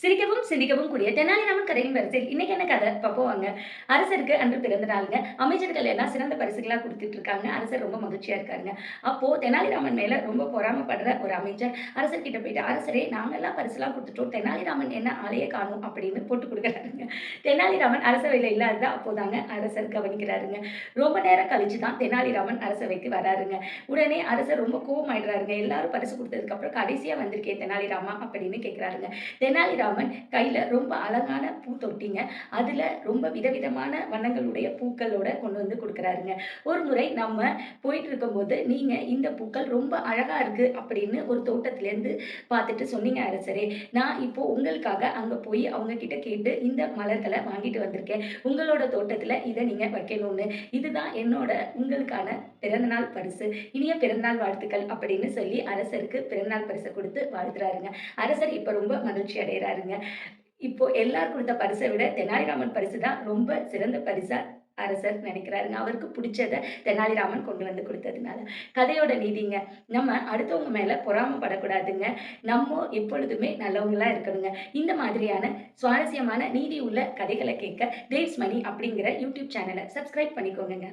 சிரிக்கவும் சிந்திக்கவும் கூடிய தெனாலிராமன் கதையின் வரிசையில் இன்னைக்கு என்ன கதை பார்ப்போம் வாங்க. அரசருக்கு அன்று பிறந்த நாளுங்க. அமைச்சர்கள் எல்லாம் சிறந்த பரிசுகளா குடுத்துட்டு இருக்காங்க. அரசர் ரொம்ப மகிழ்ச்சியா இருக்காருங்க. அப்போ தெனாலிராமன் மேல ரொம்ப பொறாமைப்படுற ஒரு அமைச்சர் அரசர்கிட்ட போயிட்டு, "அரசரே நாங்கலாம் பரிசுலாம் குடுத்துட்டோம். தெனாலிராமன் என்ன ஆளையே காணோம்" அப்படின்னு போட்டு குடுக்குறாருங்க. தெனாலிராமன் அரசவையில இல்லாதத அப்போதாங்க அரசர் கவனிக்கிறாருங்க. ரொம்ப நேரம் கழிச்சு தான் தெனாலிராமன் அரசவைக்கு வராருங்க. உடனே அரசர் ரொம்ப கோவமாயிடுறாருங்க. எல்லாரும் பரிசு குடுத்ததுக்கு அப்புறம் கடைசியா வந்திருக்கே தெனாலிராமா அப்படின்னு கேட்கிறாருங்க. தெனாலிராமன் கையில ரொம்ப அழகான பூ தொட்டிங்க. அதுல ரொம்ப விதவிதமான வண்ணங்களுடைய பூக்களோட கொண்டு வந்து குடுக்குறாருங்க. ஒரு முறை நம்ம போயிட்டு இருக்கும்போது, "நீங்க இந்த பூக்கள் ரொம்ப அழகா இருக்கு" அப்படின்னு ஒரு தோட்டத்திலேருந்து பார்த்துட்டு சொன்னீங்க அரசரே. நான் இப்போ உங்களுக்காக அங்க போய் அவங்க கிட்ட கேட்டு இந்த மலர்கள வாங்கிட்டு வந்திருக்கேன். உங்களோட தோட்டத்துல இத நீங்க வைக்கணும்னு. இதுதான் என்னோட உங்களுக்கான பிறந்தநாள் பரிசு. இனிய பிறந்தநாள் வாழ்த்துக்கள் அப்படின்னு சொல்லி அரசருக்கு பிறந்தநாள் பரிச குடுத்து வாழ்த்துறாருங்க. அரசர் இப்ப ரொம்ப மகிழ்ச்சி அடையறாருங்க. இப்போ எல்லார் குடுத்த பரிச விட தெனாலிராமன் பரிசு தான் ரொம்ப சிறந்த பரிசா அரசர் நினைக்கிறாருங்க. அவருக்கு புடிச்சத தெனாலிராமன் கொண்டு வந்து குடுத்ததுனால. கதையோட நீதிங்க. நம்ம அடுத்தவங்க மேல பொறாமப்படக்கூடாதுங்க. நம்ம எப்பொழுதுமே நல்லவங்களா இருக்கணுங்க. இந்த மாதிரியான சுவாரஸ்யமான நீதி உள்ள கதைகள கேட்க தேவ்ஸ் மணி அப்படிங்கிற யூடியூப் சேனல சப்ஸ்கிரைப் பண்ணிக்கோங்கங்க.